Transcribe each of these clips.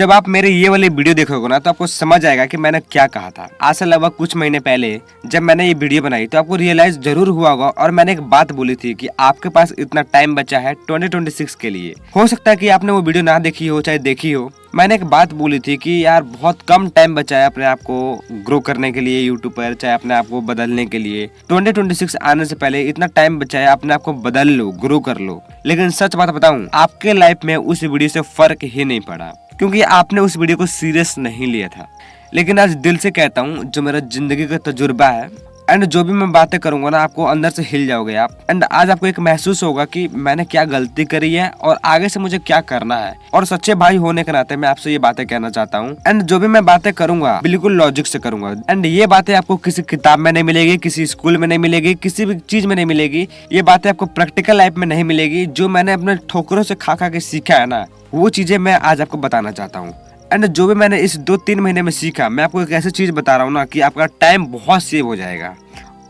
जब आप मेरे ये वाली वीडियो देखोगे ना तो आपको समझ आएगा कि मैंने क्या कहा था। आज से लगभग कुछ महीने पहले जब मैंने ये वीडियो बनाई तो आपको रियलाइज जरूर हुआ होगा, और मैंने एक बात बोली थी कि आपके पास इतना टाइम बचा है 2026 के लिए। हो सकता है कि आपने वो वीडियो ना देखी हो चाहे देखी हो। मैंने एक बात बोली थी कि यार बहुत कम टाइम बचा है अपने आप को ग्रो करने के लिए यूट्यूब पर, चाहे अपने आप को बदलने के लिए। 2026 आने से पहले इतना टाइम बचा है, अपने आप को बदल लो, ग्रो कर लो। लेकिन सच बात बताऊं, आपके लाइफ में उस वीडियो से फर्क ही नहीं पड़ा, क्योंकि आपने उस वीडियो को सीरियस नहीं लिया था। लेकिन आज दिल से कहता हूँ, जो मेरा जिंदगी का तजुर्बा है एंड जो भी मैं बातें करूंगा ना, आपको अंदर से हिल जाओगे आप। एंड आज आपको एक महसूस होगा कि मैंने क्या गलती करी है और आगे से मुझे क्या करना है। और सच्चे भाई होने के नाते मैं आपसे ये बातें कहना चाहता हूँ। एंड जो भी मैं बातें करूंगा बिल्कुल लॉजिक से करूंगा। एंड ये बातें आपको किसी किताब में नहीं मिलेगी, किसी स्कूल में नहीं मिलेगी, किसी भी चीज में नहीं मिलेगी। ये बातें आपको प्रैक्टिकल लाइफ में नहीं मिलेगी। जो मैंने अपने ठोकरों से खा खा के सीखा है ना, वो चीजें मैं आज आपको बताना चाहता हूँ। एंड जो भी मैंने इस 2-3 महीने में सीखा, मैं आपको एक ऐसी चीज बता रहा हूँ ना कि आपका टाइम बहुत सेव हो जाएगा।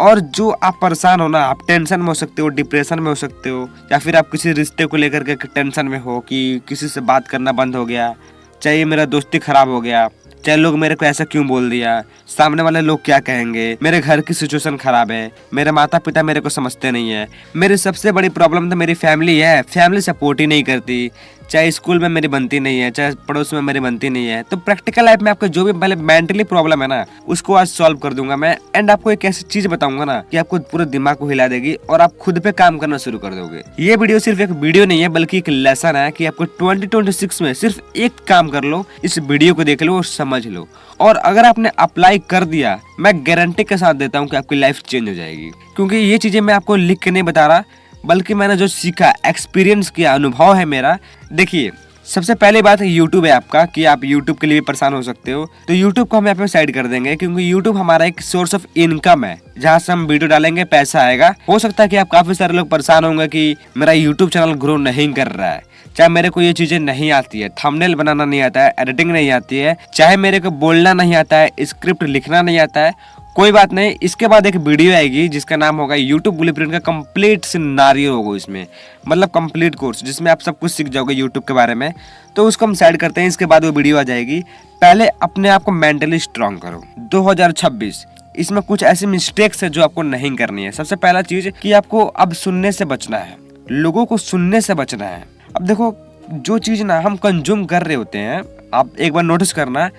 और जो आप परेशान हो ना, आप टेंशन में हो सकते हो, डिप्रेशन में हो सकते हो, या फिर आप किसी रिश्ते को लेकर के टेंशन में हो कि किसी से बात करना बंद हो गया, चाहे मेरा दोस्ती खराब हो गया, चाहे लोग मेरे को ऐसा क्यों बोल दिया, सामने वाले लोग क्या कहेंगे, मेरे घर की सिचुएशन खराब है, मेरे माता पिता मेरे को समझते नहीं है, मेरी सबसे बड़ी प्रॉब्लम तो मेरी फैमिली है, फैमिली सपोर्ट ही नहीं करती, चाहे स्कूल में मेरी बनती नहीं है, चाहे पड़ोस में मेरी बनती नहीं है। तो प्रैक्टिकल लाइफ में आपको जो भी पहले मेंटली प्रॉब्लम है ना, उसको आज सॉल्व कर दूंगा मैं। एंड आपको एक ऐसी चीज बताऊंगा ना कि आपको पूरे दिमाग को हिला देगी और आप खुद पे काम करना शुरू कर दोगे। ये वीडियो सिर्फ एक वीडियो नहीं है, बल्कि एक लेसन है कि आपको 2026 में सिर्फ एक काम कर लो, इस वीडियो को देख लो और समझ लो। और अगर आपने अप्लाई कर दिया, मैं गारंटी के साथ देता हूँ कि आपकी लाइफ चेंज हो जाएगी। क्योंकि ये चीजें मैं आपको लिख के नहीं बता रहा, बल्कि मैंने जो सीखा, एक्सपीरियंस किया, अनुभव है मेरा। देखिए, सबसे पहली बात है यूट्यूब है आपका, कि आप यूट्यूब के लिए परेशान हो सकते हो। तो यूट्यूब को हम यहाँ पे साइड कर देंगे, क्योंकि यूट्यूब हमारा एक सोर्स ऑफ इनकम है, जहाँ से हम वीडियो डालेंगे पैसा आएगा। हो सकता है कि आप काफी सारे लोग परेशान होंगे कि मेरा यूट्यूब चैनल ग्रो नहीं कर रहा है, चाहे मेरे को ये चीजें नहीं आती है, थंबनेल बनाना नहीं आता है, एडिटिंग नहीं आती है, चाहे मेरे को बोलना नहीं आता है, स्क्रिप्ट लिखना नहीं आता है। कोई बात नहीं, इसके बाद एक वीडियो आएगी जिसका नाम होगा यूट्यूब ब्लूप्रिंट का कंप्लीट सिनेरियो होगा इसमें, मतलब कंप्लीट कोर्स, जिसमें आप सब कुछ सीख जाओगे यूट्यूब के बारे में। तो उसको हम साइड करते हैं, इसके बाद वो वीडियो आ जाएगी। पहले अपने आप को मेंटली स्ट्रांग करो। 2026 इसमें कुछ ऐसी मिस्टेक्स है जो आपको नहीं करनी है। सबसे पहला चीज कि आपको अब सुनने से बचना है, लोगों को सुनने से बचना है। अब देखो, जो चीज ना हम कंज्यूम कर रहे होते हैं, आप एक बार नोटिस करना,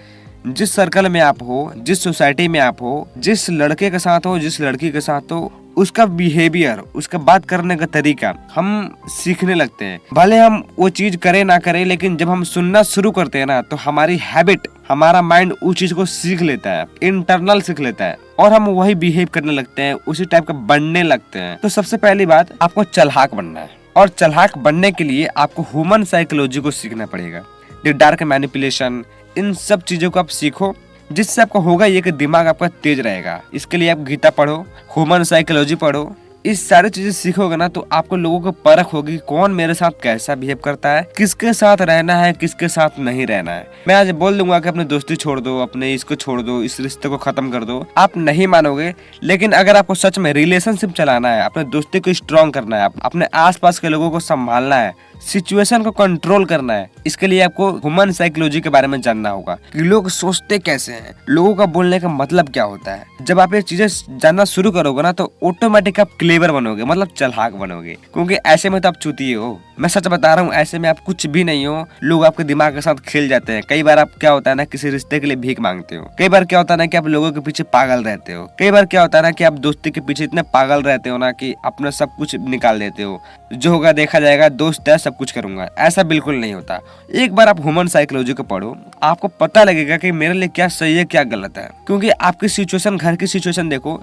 जिस सर्कल में आप हो, जिस सोसाइटी में आप हो, जिस लड़के के साथ हो, जिस लड़की के साथ हो, उसका बिहेवियर, उसका बात करने का तरीका हम सीखने लगते हैं। भले हम वो चीज करें ना करें, लेकिन जब हम सुनना शुरू करते हैं ना, तो हमारी हैबिट, हमारा माइंड उस चीज को सीख लेता है, इंटरनल सीख लेता है, और हम वही बिहेव करने लगते हैं, उसी टाइप का बनने लगते हैं। तो सबसे पहली बात, आपको चालाक बनना है। और चालाक बनने के लिए आपको ह्यूमन साइकोलॉजी को सीखना पड़ेगा। डार्क मैनिपुलेशन, इन सब चीजों को आप सीखो, जिससे आपको होगा ये कि दिमाग आपका तेज रहेगा। इसके लिए आप गीता पढ़ो, ह्यूमन साइकोलॉजी पढ़ो। इस सारी चीजें सीखोगे ना, तो आपको लोगों को परख होगी, कौन मेरे साथ कैसा बिहेव करता है, किसके साथ रहना है, किसके साथ नहीं रहना है। मैं आज बोल दूंगा कि अपनी दोस्ती छोड़ दो, अपने इसको छोड़ दो, इस रिश्ते को खत्म कर दो, आप नहीं मानोगे। लेकिन अगर आपको सच में रिलेशनशिप चलाना है, अपने दोस्ती को स्ट्रॉन्ग करना है, अपने आसपास के लोगों को संभालना है, सिचुएशन को कंट्रोल करना है, इसके लिए आपको ह्यूमन साइकोलॉजी के बारे में जानना होगा कि लोग सोचते कैसे हैं, लोगों का बोलने का मतलब क्या होता है। जब आप ये चीजें जानना शुरू करोगे ना, तो ऑटोमेटिक आप क्लेवर बनोगे, मतलब चालाक बनोगे। क्योंकि ऐसे में तो आप चूतिए हो, मैं सच बता रहा हूँ, ऐसे में आप कुछ भी नहीं हो। लोग आपके दिमाग के साथ खेल जाते हैं। कई बार आप क्या होता है ना, किसी रिश्ते के लिए भीख मांगते हो। कई बार क्या होता है ना कि आप लोगों के पीछे पागल रहते हो। कई बार क्या होता है ना कि आप दोस्ती के पीछे इतने पागल रहते हो ना कि अपना सब कुछ निकाल देते हो। जो होगा देखा जाएगा, दोस्त है, सब कुछ करूंगा, ऐसा बिल्कुल नहीं होता। एक बार आप ह्यूमन साइकोलॉजी को पढ़ो, आपको पता लगेगा कि मेरे लिए क्या सही है, क्या गलत है। क्योंकि आपकी सिचुएशन, घर की सिचुएशन देखो,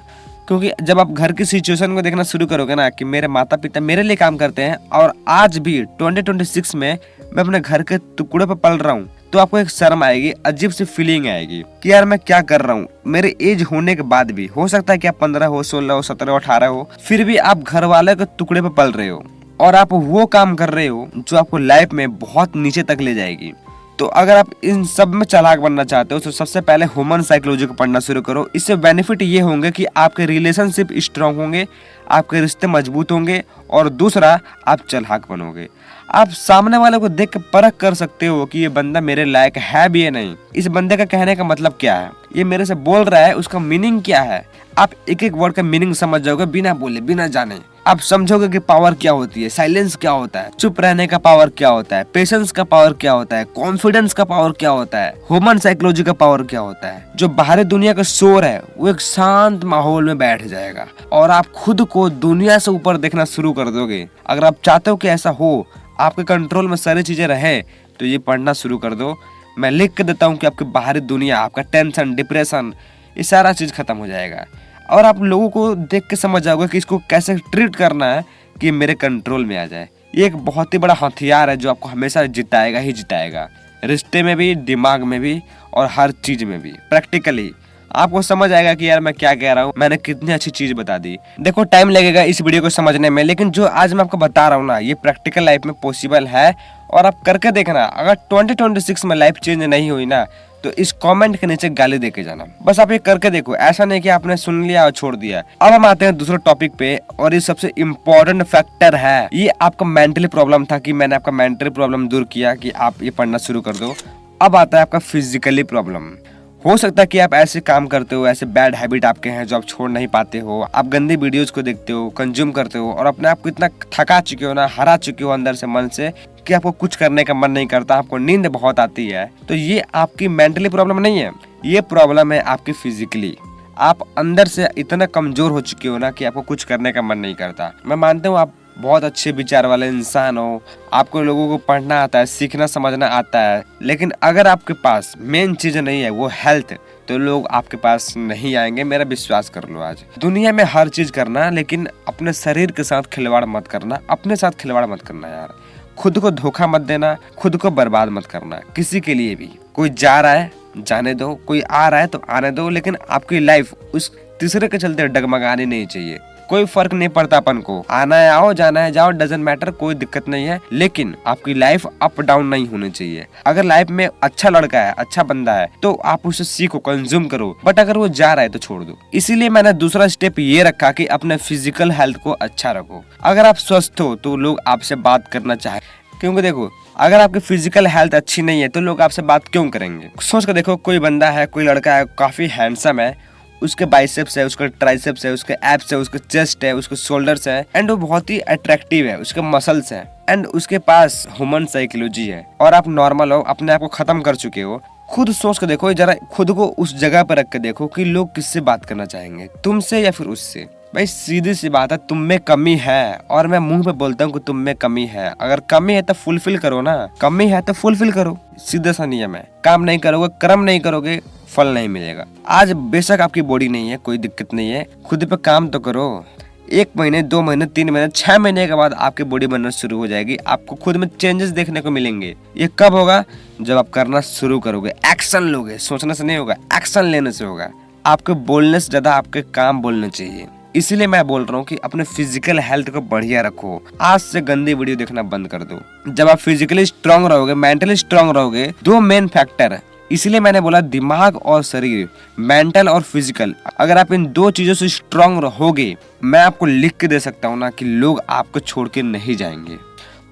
क्योंकि जब आप घर की सिचुएशन को देखना शुरू करोगे ना कि मेरे माता पिता मेरे लिए काम करते हैं, और आज भी 2026 में मैं अपने घर के टुकड़े पर पल रहा हूँ, तो आपको एक शर्म आएगी, अजीब सी फीलिंग आएगी कि यार मैं क्या कर रहा हूँ। मेरे एज होने के बाद भी, हो सकता है कि आप 15 हो, 16 हो, 17 हो, 18 हो, फिर भी आप घर वाले के टुकड़े पर पल रहे हो, और आप वो काम कर रहे हो जो आपको लाइफ में बहुत नीचे तक ले जाएगी। तो अगर आप इन सब में चालाक बनना चाहते हो, तो सबसे पहले ह्यूमन साइकोलॉजी को पढ़ना शुरू करो। इससे बेनिफिट ये होंगे कि आपके रिलेशनशिप स्ट्रांग होंगे, आपके रिश्ते मजबूत होंगे, और दूसरा, आप चालाक बनोगे। आप सामने वाले को देख के परख कर सकते हो कि ये बंदा मेरे लायक है भी या नहीं। इस बंदे का कहने का मतलब क्या है, ये मेरे से बोल रहा है, उसका मीनिंग क्या है। आप एक एक वर्ड का मीनिंग समझ जाओगे बिना बोले बिना जाने। आप समझोगे कि पावर क्या होती है, साइलेंस क्या होता है, चुप रहने का पावर क्या होता है, पेशेंस का पावर क्या होता है, कॉन्फिडेंस का पावर क्या होता है, ह्यूमन साइकोलॉजी का पावर क्या होता है। जो बाहरी दुनिया का शोर है वो एक शांत माहौल में बैठ जाएगा और आप खुद को दुनिया से ऊपर देखना शुरू कर दोगे। अगर आप चाहते हो कि ऐसा हो, आपके कंट्रोल में सारी चीजें रहे, तो ये पढ़ना शुरू कर दो। मैं लिख के देता हूँ कि आपकी बाहरी दुनिया, आपका टेंशन, डिप्रेशन, ये सारा चीज खत्म हो जाएगा और आप लोगों को देख के समझ जाओगे कि इसको कैसे ट्रीट करना है कि मेरे कंट्रोल में आ जाए। ये एक बहुत ही बड़ा हथियार है जो आपको हमेशा जिताएगा ही जिताएगा, रिश्ते में भी, दिमाग में भी और हर चीज में भी। प्रैक्टिकली आपको समझ आएगा कि यार मैं क्या कह रहा हूँ, मैंने कितनी अच्छी चीज बता दी। देखो टाइम लगेगा इस वीडियो को समझने में, लेकिन जो आज मैं आपको बता रहा हूँ ना, ये प्रैक्टिकल लाइफ में पॉसिबल है और आप करके देखना। अगर 2026 में लाइफ चेंज नहीं हुई ना, तो इस कमेंट के नीचे गाली देके जाना। बस आप ये करके देखो, ऐसा नहीं कि आपने सुन लिया और छोड़ दिया। अब हम आते हैं दूसरे टॉपिक पे और ये सबसे इम्पोर्टेंट फैक्टर है। ये आपका मेंटली प्रॉब्लम था कि मैंने आपका मेंटली प्रॉब्लम दूर किया कि आप ये पढ़ना शुरू कर दो। अब आता है आपका फिजिकली प्रॉब्लम। हो सकता है कि आप ऐसे काम करते हो, ऐसे बैड हैबिट आपके हैं जो आप छोड़ नहीं पाते हो। आप गंदी वीडियोस को देखते हो, कंज्यूम करते हो और अपने आप को इतना थका चुके हो ना, हरा चुके हो अंदर से, मन से, कि आपको कुछ करने का मन नहीं करता, आपको नींद बहुत आती है। तो ये आपकी मेंटली प्रॉब्लम नहीं है, ये प्रॉब्लम है आपकी फिजिकली। आप अंदर से इतना कमजोर हो चुके हो ना कि आपको कुछ करने का मन नहीं करता। मैं मानता हूँ आप बहुत अच्छे विचार वाले इंसान हो, आपको लोगों को पढ़ना आता है, सीखना समझना आता है, लेकिन अगर आपके पास मेन चीज नहीं है वो हेल्थ, तो लोग आपके पास नहीं आएंगे। मेरा विश्वास कर लो। आज दुनिया में हर चीज करना, लेकिन अपने शरीर के साथ खिलवाड़ मत करना, अपने साथ खिलवाड़ मत करना यार। खुद को धोखा मत देना, खुद को बर्बाद मत करना किसी के लिए भी। कोई जा रहा है जाने दो, कोई आ रहा है तो आने दो, लेकिन आपकी लाइफ उस तीसरे के चलते डगमगानी नहीं चाहिए। कोई फर्क नहीं पड़ता अपन को, आना है आओ, जाना है जाओ, डजंट मैटर, कोई दिक्कत नहीं है, लेकिन आपकी लाइफ अप डाउन नहीं होनी चाहिए। अगर लाइफ में अच्छा लड़का है, अच्छा बंदा है, तो आप उसे सीखो, कंज्यूम करो, बट अगर वो जा रहा है तो छोड़ दो। इसीलिए मैंने दूसरा स्टेप ये रखा कि अपने फिजिकल हेल्थ को अच्छा रखो। अगर आप स्वस्थ हो तो लोग आपसे बात करना चाहे, क्योंकि देखो अगर आपकी फिजिकल हेल्थ अच्छी नहीं है तो लोग आपसे बात क्यों करेंगे। सोच कर देखो, कोई बंदा है, कोई लड़का है, काफी हैंडसम है, उसके बाइसेप्स है, उसके ट्राइसेप्स है, उसके एब्स है, उसके चेस्ट है, उसके शोल्डर्स है, एंड वो बहुत ही अट्रैक्टिव है, उसके मसल्स है, एंड उसके पास ह्यूमन साइकोलॉजी है, और आप नॉर्मल हो, अपने आप को खत्म कर चुके हो। खुद सोच कर देखो, जरा खुद को उस जगह पर रख के देखो कि लोग किससे बात करना चाहेंगे, तुमसे या फिर उससे। भाई सीधी सी बात है, तुम में कमी है और मैं मुंह पे बोलता हूँ कि तुम में कमी है। अगर कमी है तो फुलफिल करो ना, कमी है तो फुलफिल करो, सीधा सा नियम है। काम नहीं करोगे, कर्म नहीं करोगे, फल नहीं मिलेगा। आज बेशक आपकी बॉडी नहीं है, कोई दिक्कत नहीं है, खुद पे काम तो करो। 1 महीने, 2 महीने, 3 महीने, 6 महीने के बाद आपकी बॉडी बनना शुरू हो जाएगी, आपको खुद में चेंजेस देखने को मिलेंगे। ये कब होगा? जब आप करना शुरू करोगे, एक्शन लोगे। सोचने से नहीं होगा, एक्शन लेने से होगा। आपके बोलने से ज्यादा आपके काम बोलने चाहिए। इसीलिए मैं बोल रहा हूँ कि अपने फिजिकल हेल्थ को बढ़िया रखो। आज से गंदी वीडियो देखना बंद कर दो। जब आप फिजिकली स्ट्रांग रहोगे, मेंटली स्ट्रांग रहोगे, 2 मेन फैक्टर है। इसलिए मैंने बोला दिमाग और शरीर, मेंटल और फिजिकल। अगर आप इन 2 चीजों से स्ट्रांग रहोगे, मैं आपको लिख के दे सकता हूँ ना कि लोग आपको छोड़ के नहीं जाएंगे,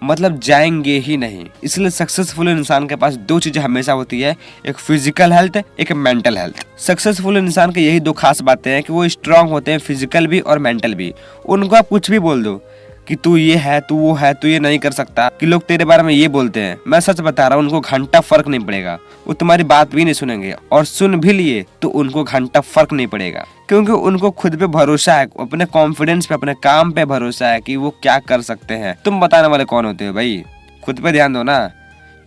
मतलब जाएंगे ही नहीं। इसलिए सक्सेसफुल इंसान के पास 2 चीजें हमेशा होती है, एक फिजिकल हेल्थ, एक मेंटल हेल्थ। सक्सेसफुल इंसान के यही 2 खास बातें हैं कि वो स्ट्रांग होते हैं, फिजिकल भी और मेंटल भी। उनको आप कुछ भी बोल दो कि तू ये है, तू वो है, तू ये नहीं कर सकता, कि लोग तेरे बारे में ये बोलते हैं, मैं सच बता रहा हूँ, उनको घंटा फर्क नहीं पड़ेगा। वो तुम्हारी बात भी नहीं सुनेंगे, और सुन भी लिए तो उनको घंटा फर्क नहीं पड़ेगा, क्योंकि उनको खुद पे भरोसा है, अपने कॉन्फिडेंस पे, अपने काम पे भरोसा है कि वो क्या कर सकते हैं। तुम बताने वाले कौन होते हो भाई? खुद पे ध्यान दो ना।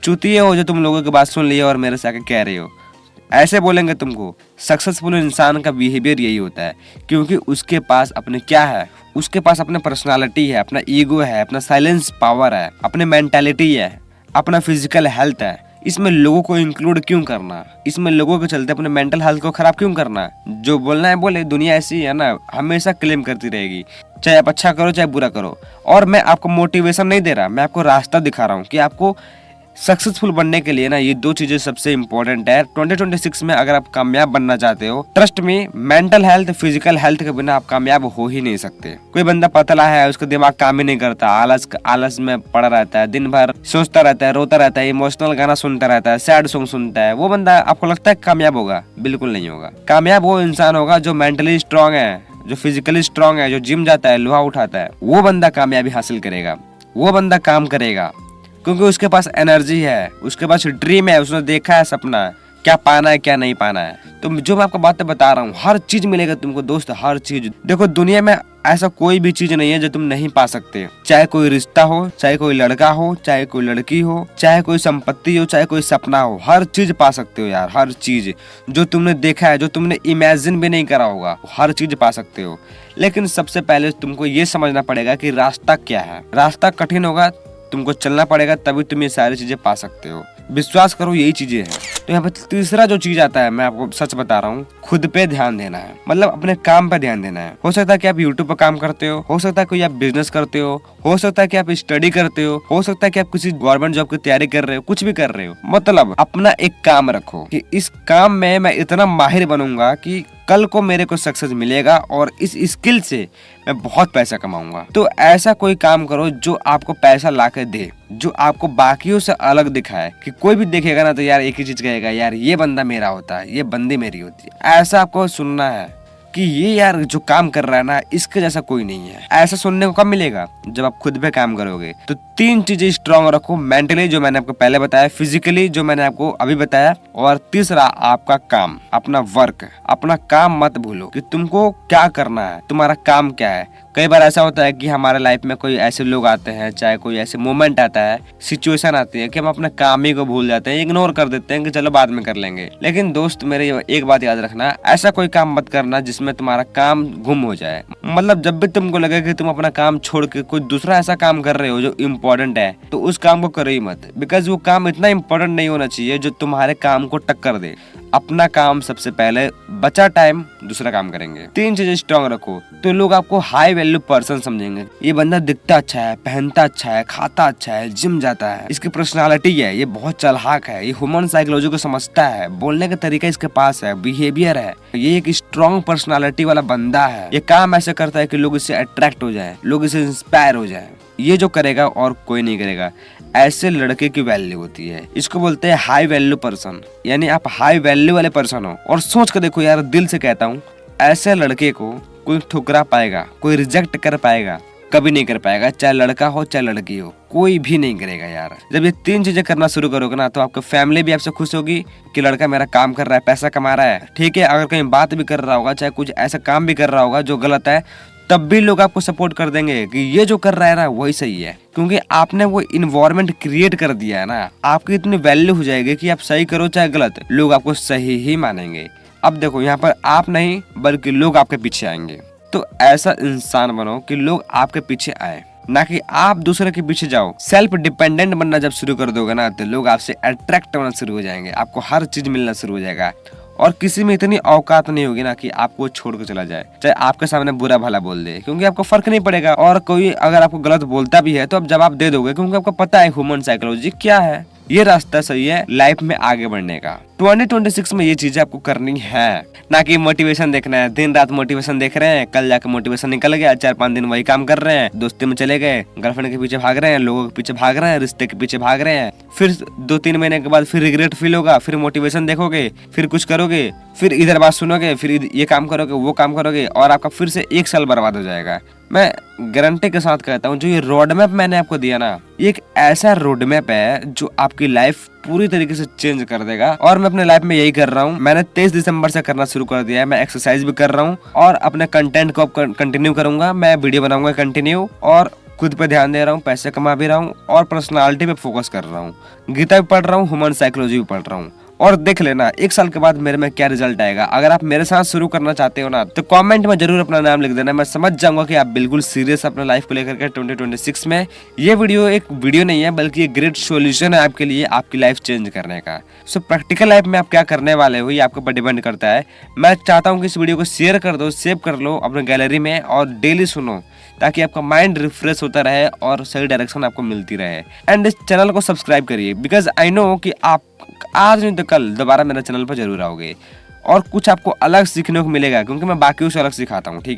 चूतिए हो जो तुम लोगों की बात सुन लिए और मेरे से आके कह रहे हो, ऐसे बोलेंगे तुमको। सक्सेसफुल इंसान का बिहेवियर यही होता है, क्योंकि उसके पास अपने क्या है, उसके पास अपना पर्सनालिटी है, अपना ईगो है, अपना साइलेंस पावर है, अपने मेंटालिटी है, अपना फिजिकल हेल्थ है। इसमें लोगों को इंक्लूड क्यों करना? इसमें लोगों के चलते अपने मेंटल हेल्थ को खराब क्यों करना? जो बोलना है बोले, दुनिया ऐसी है ना, हमेशा क्लेम करती रहेगी, चाहे आप अच्छा करो चाहे बुरा करो। और मैं आपको मोटिवेशन नहीं दे रहा, मैं आपको रास्ता दिखा रहा हूँ कि आपको सक्सेसफुल बनने के लिए ना ये दो चीजें सबसे इम्पोर्टेंट है 2026 में। अगर आप कामयाब बनना चाहते हो, trust me, mental health, physical health के बिना आप कामयाब हो ही नहीं सकते। कोई बंदा पतला है, उसका दिमाग काम ही नहीं करता, आलस में पड़ा रहता है, दिन भर सोचता रहता है, रोता रहता है, इमोशनल गाना सुनता रहता है, सैड सॉन्ग सुनता है, वो बंदा आपको लगता है कामयाब होगा? बिल्कुल नहीं होगा। कामयाब वो इंसान होगा जो मेंटली स्ट्रांग है, जो फिजिकली स्ट्रांग है, जो जिम जाता है, लोहा उठाता है, वो बंदा कामयाबी हासिल करेगा। वो बंदा काम करेगा क्योंकि उसके पास एनर्जी है, उसके पास ड्रीम है, उसने देखा है सपना, क्या पाना है क्या नहीं पाना है। तो जो मैं आपको बातें बता रहा हूँ, हर चीज मिलेगा तुमको दोस्त, हर चीज। देखो दुनिया में ऐसा कोई भी चीज नहीं है जो तुम नहीं पा सकते। चाहे कोई रिश्ता हो, चाहे कोई लड़का हो, चाहे कोई लड़की हो, चाहे कोई संपत्ति हो, चाहे कोई सपना हो, हर चीज पा सकते हो यार। हर चीज जो तुमने देखा है, जो तुमने इमेजिन भी नहीं करा होगा, हर चीज पा सकते हो। लेकिन सबसे पहले तुमको ये समझना पड़ेगा कि रास्ता क्या है। रास्ता कठिन होगा, तुमको चलना पड़ेगा, तभी तुम ये सारी चीजें पा सकते हो। विश्वास करो, यही चीजें हैं। तो यहाँ पे तीसरा जो चीज आता है, मैं आपको सच बता रहा हूँ, खुद पे ध्यान देना है। मतलब अपने काम पे ध्यान देना है। हो सकता है कि आप यूट्यूब पर काम करते हो सकता है कोई आप बिजनेस करते हो सकता है कि आप स्टडी करते हो सकता है कि आप किसी गवर्नमेंट जॉब की तैयारी कर रहे हो, कुछ भी कर रहे हो। मतलब अपना एक काम रखो कि इस काम में मैं इतना माहिर बनूंगा कि कल को मेरे को सक्सेस मिलेगा और इस स्किल से मैं बहुत पैसा कमाऊंगा। तो ऐसा कोई काम करो जो आपको पैसा ला के दे, जो आपको बाकियों से अलग दिखाए, कि कोई भी देखेगा ना तो यार एक ही चीज कहेगा, यार ये बंदा मेरा होता है, ये बंदी मेरी होती है। ऐसा आपको सुनना है कि ये यार जो काम कर रहा है ना, इसके जैसा कोई नहीं है। ऐसा सुनने को कब मिलेगा? जब आप खुद पे काम करोगे। तो तीन चीजें स्ट्रांग रखो, मेंटली जो मैंने आपको पहले बताया, फिजिकली जो मैंने आपको अभी बताया, और तीसरा आपका काम, अपना वर्क। अपना काम मत भूलो कि तुमको क्या करना है, तुम्हारा काम क्या है। कई बार ऐसा होता है कि हमारे लाइफ में कोई ऐसे लोग आते हैं, चाहे कोई ऐसे मोमेंट आता है, सिचुएशन आती है कि हम अपने काम ही को भूल जाते हैं, इग्नोर कर देते हैं कि चलो बाद में कर लेंगे। लेकिन दोस्त मेरे एक बात याद रखना, ऐसा कोई काम मत करना जिसमें तुम्हारा काम गुम हो जाए। मतलब जब भी तुमको लगे कि तुम अपना काम छोड़ के कोई दूसरा ऐसा काम कर रहे हो जो इम्पोर्टेंट है, तो उस काम को करो ही मत। बिकॉज वो काम इतना इम्पोर्टेंट नहीं होना चाहिए जो तुम्हारे काम को टक्कर दे। अपना काम सबसे पहले, बचा टाइम दूसरा काम करेंगे। तीन चीजें स्ट्रांग रखो तो लोग आपको हाई वैल्यू पर्सन समझेंगे। ये बंदा दिखता अच्छा है, पहनता अच्छा है, खाता अच्छा है, जिम जाता है, इसकी पर्सनालिटी है, ये बहुत चालाक है, ये ह्यूमन साइकोलॉजी को समझता है, बोलने का तरीका इसके पास है, बिहेवियर है, ये एक स्ट्रांग पर्सनालिटी वाला बंदा है, ये काम ऐसे करता है कि लोग इससे अट्रैक्ट हो जाए, लोग इससे इंस्पायर हो जाए। ये जो करेगा और कोई नहीं करेगा। ऐसे लड़के की वैल्यू होती है, इसको बोलते हैं हाई वैल्यू पर्सन। यानी आप हाई वैल्यू वाले पर्सन हो। और सोच कर देखो यार, दिल से कहता हूँ, ऐसे लड़के को कोई ठुकरा पाएगा, कोई रिजेक्ट कर पाएगा? कभी नहीं कर पाएगा। चाहे लड़का हो चाहे लड़की हो, कोई भी नहीं करेगा यार। जब ये तीन चीजें करना शुरू करोगे ना, तो आपकी फैमिली भी आपसे खुश होगी कि लड़का मेरा काम कर रहा है, पैसा कमा रहा है। ठीक है, अगर कहीं बात भी कर रहा होगा, चाहे कुछ ऐसा काम भी कर रहा होगा जो गलत है, तब भी लोग आपको सपोर्ट कर देंगे कि ये जो कर रहा है ना वही सही है। क्योंकि आपने वो इन्वायरमेंट क्रिएट कर दिया है ना, आपकी इतनी वैल्यू हो जाएगी कि आप सही करो चाहे गलत, लोग आपको सही ही मानेंगे। अब देखो, यहाँ पर आप नहीं बल्कि लोग आपके पीछे आएंगे। तो ऐसा इंसान बनो कि लोग आपके पीछे आए, ना कि आप दूसरे के पीछे जाओ। सेल्फ डिपेंडेंट बनना जब शुरू कर दोगे ना, तो लोग आपसे अट्रैक्ट होना शुरू हो जाएंगे, आपको हर चीज मिलना शुरू हो जाएगा। और किसी में इतनी औकात नहीं होगी ना कि आपको छोड़ के चला जाए, चाहे आपके सामने बुरा भला बोल दे, क्योंकि आपको फर्क नहीं पड़ेगा। और कोई अगर आपको गलत बोलता भी है तो आप जवाब दे दोगे, क्योंकि आपको पता है ह्यूमन साइकोलॉजी क्या है। ये रास्ता सही है लाइफ में आगे बढ़ने का। 2026 में ये चीजें आपको करनी है, ना कि मोटिवेशन देखना है। दिन रात मोटिवेशन देख रहे हैं, कल जाके मोटिवेशन निकल गया, 4-5 दिन वही काम कर रहे हैं, दोस्ती में चले गए, गर्लफ्रेंड के पीछे भाग रहे हैं, लोगों के पीछे भाग रहे हैं, रिश्ते के पीछे भाग रहे हैं। फिर 2-3 महीने के बाद फिर रिग्रेट फील होगा, फिर मोटिवेशन देखोगे, फिर कुछ करोगे, फिर इधर बात सुनोगे, फिर ये काम करोगे, वो काम करोगे, और आपका फिर से 1 साल बर्बाद हो जाएगा। मैं गारंटी के साथ कहता हूँ, जो ये रोड मैप मैंने आपको दिया ना, ये एक ऐसा रोड मैप है जो आपकी लाइफ पूरी तरीके से चेंज कर देगा। और मैं अपने लाइफ में यही कर रहा हूँ। मैंने 23 दिसंबर से करना शुरू कर दिया है। मैं एक्सरसाइज भी कर रहा हूँ और अपने कंटेंट को कंटिन्यू करूंगा। मैं वीडियो बनाऊंगा कंटिन्यू, और खुद पे ध्यान दे रहा हूँ, पैसे कमा भी रहा हूँ, और पर्सनालिटी पे फोकस कर रहा हूँ। गीता भी पढ़ रहा हूँ, ह्यूमन साइकोलॉजी भी पढ़ रहा हूँ, और देख लेना 1 साल के बाद मेरे में क्या रिजल्ट आएगा। अगर आप मेरे साथ शुरू करना चाहते हो ना तो कमेंट में जरूर अपना नाम लिख देना, मैं समझ जाऊंगा कि आप बिल्कुल सीरियस अपने लाइफ को लेकर के 2026 में। ये वीडियो एक वीडियो नहीं है बल्कि एक ग्रेट सॉल्यूशन है आपके लिए, आपकी लाइफ चेंज करने का। सो प्रैक्टिकल लाइफ में आप क्या करने वाले हो ये आपके ऊपर डिपेंड करता है। मैं चाहता हूँ कि इस वीडियो को शेयर कर दो, सेव कर लो अपने गैलरी में और डेली सुनो, ताकि आपका माइंड रिफ्रेश होता रहे और सही डायरेक्शन आपको मिलती रहे। एंड इस चैनल को सब्सक्राइब करिए, बिकॉज आई नो कि आप आज नहीं तो कल दोबारा मेरे चैनल पर जरूर आओगे और कुछ आपको अलग सीखने को मिलेगा, क्योंकि मैं बाकियों से अलग सिखाता हूँ। ठीक है।